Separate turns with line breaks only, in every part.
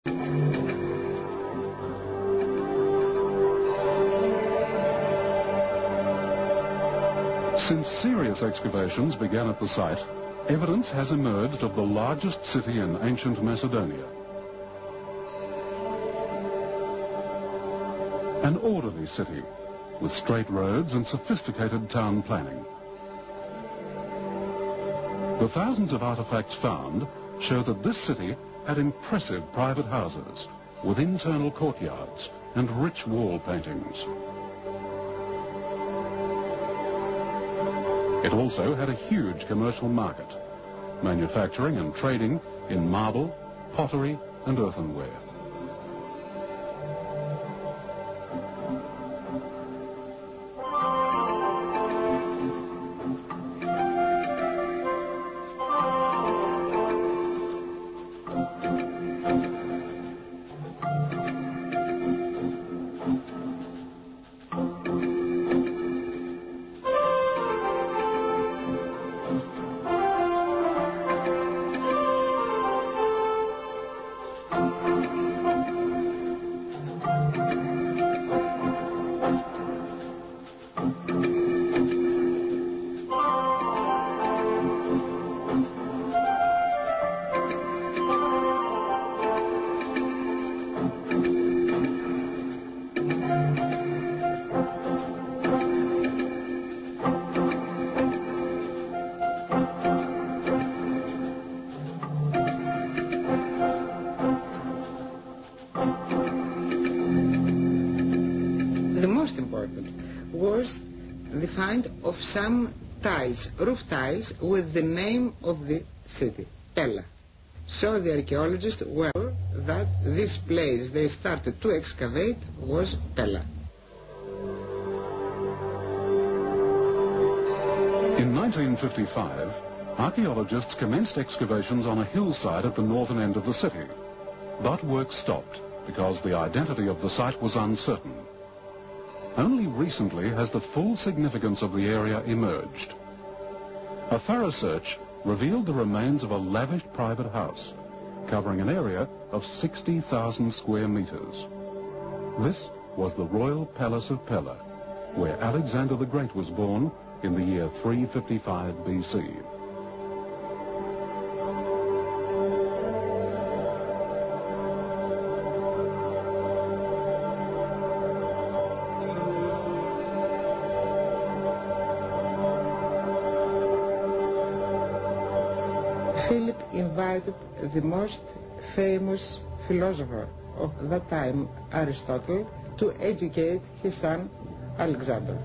Since serious excavations began at the site, evidence has emerged of the largest city in ancient Macedonia. An orderly city with straight roads and sophisticated town planning. The thousands of artifacts found show that this city had impressive private houses with internal courtyards and rich wall paintings. It also had a huge commercial market, manufacturing and trading in marble, pottery and earthenware.
Was the find of some tiles, roof tiles, with the name of the city, Pella. So the archaeologists were that this place they started to excavate was Pella.
In 1955, archaeologists commenced excavations on a hillside at the northern end of the city. But work stopped because the identity of the site was uncertain. Only recently has the full significance of the area emerged. A thorough search revealed the remains of a lavish private house, covering an area of 60,000 square meters. This was the Royal Palace of Pella, where Alexander the Great was born in the year 355 BC.
Philip invited the most famous philosopher of that time, Aristotle, to educate his son Alexander.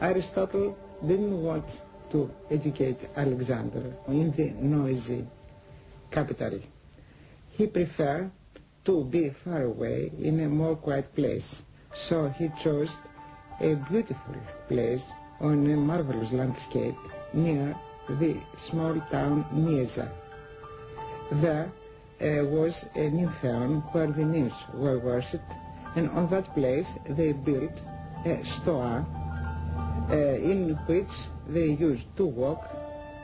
Aristotle didn't want to educate Alexander in the noisy capital. He preferred to be far away in a more quiet place. So he chose a beautiful place on a marvelous landscape near the small town Nieza. There was a nymphaeon where the nymphs were worshipped, and on that place they built a stoa in which they used to walk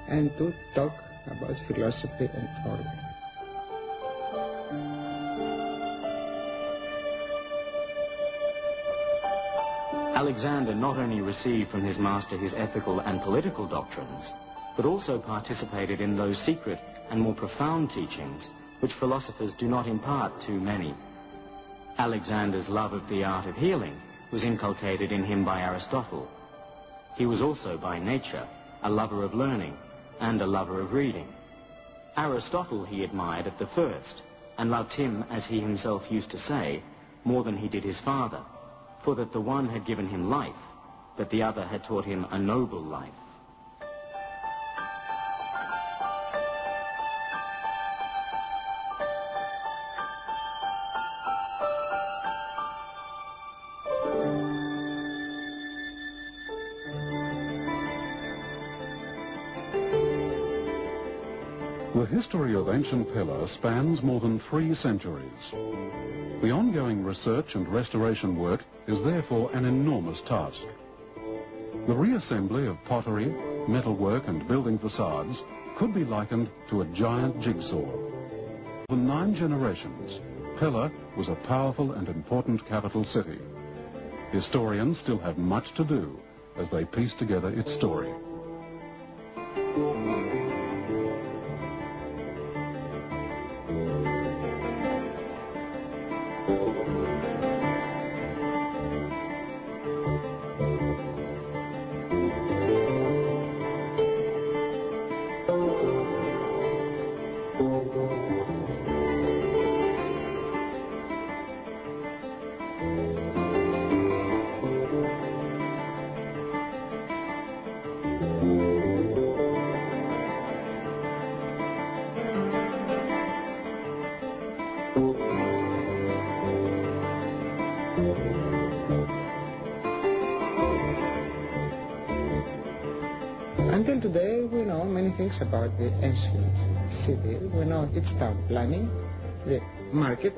and to talk about philosophy and all.
Alexander not only received from his master his ethical and political doctrines, but also participated in those secret and more profound teachings which philosophers do not impart to many. Alexander's love of the art of healing was inculcated in him by Aristotle. He was also by nature a lover of learning and a lover of reading. Aristotle he admired at the first, and loved him, as he himself used to say, more than he did his father, for that the one had given him life, but the other had taught him a noble life.
The history of ancient Pella spans more than 3 centuries. The ongoing research and restoration work is therefore an enormous task. The reassembly of pottery, metalwork and building facades could be likened to a giant jigsaw. For 9 generations, Pella was a powerful and important capital city. Historians still have much to do as they piece together its story.
Until today, we know many things about the ancient city. We know its town planning, the market,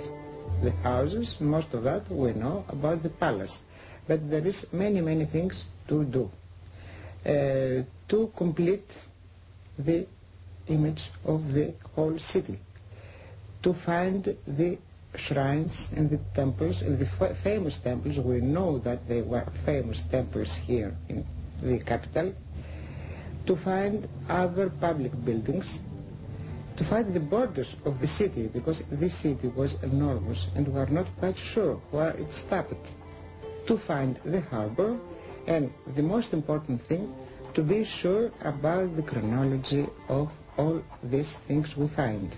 the houses, most of that we know about the palace. But there is many things to do to complete the image of the whole city, to find the shrines and the temples and the famous temples. We know that there were famous temples here in the capital, to find other public buildings, to find the borders of the city, because this city was enormous and we are not quite sure where it stopped, to find the harbor, and the most important thing, to be sure about the chronology of all these things we find.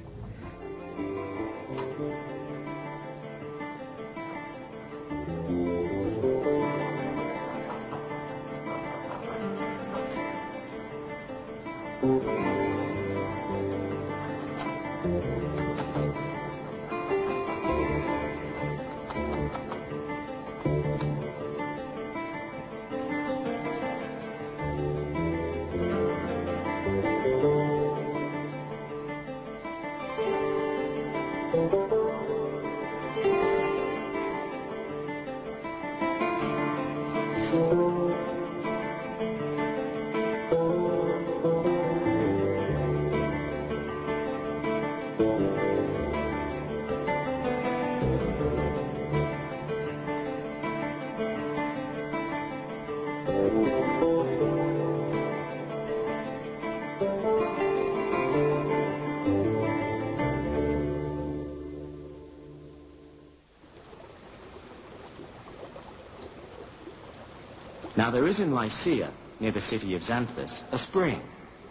Now there is in Lycia, near the city of Xanthus, a spring,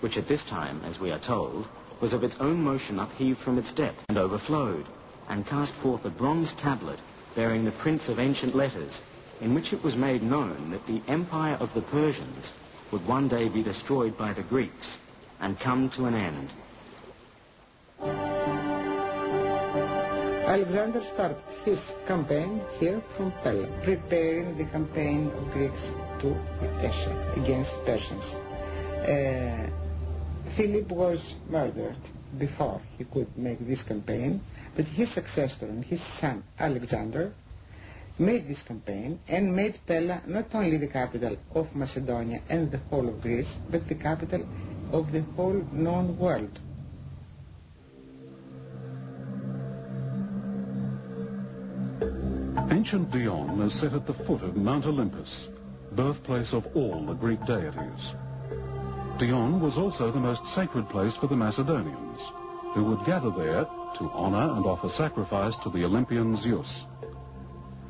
which at this time, as we are told, was of its own motion upheaved from its depth and overflowed, and cast forth a bronze tablet bearing the prints of ancient letters, in which it was made known that the empire of the Persians would one day be destroyed by the Greeks and come to an end.
Alexander started his campaign here from Pella, preparing the campaign of Greeks to Asia against Persians. Philip was murdered before he could make this campaign, but his successor and his son Alexander made this campaign and made Pella not only the capital of Macedonia and the whole of Greece, but the capital of the whole known world.
Ancient Dion is set at the foot of Mount Olympus, birthplace of all the Greek deities. Dion was also the most sacred place for the Macedonians, who would gather there to honor and offer sacrifice to the Olympian Zeus.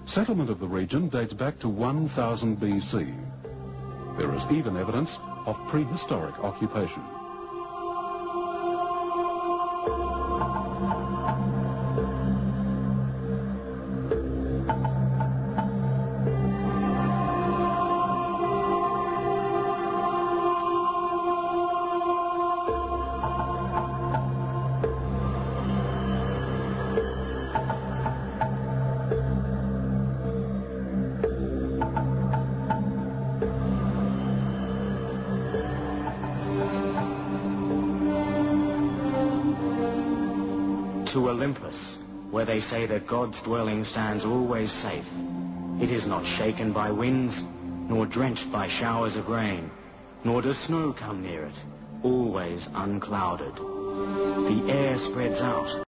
Settlement of the region dates back to 1000 BC. There is even evidence of prehistoric occupation.
To Olympus, where they say that God's dwelling stands always safe. It is not shaken by winds, nor drenched by showers of rain, nor does snow come near it, always unclouded. The air spreads out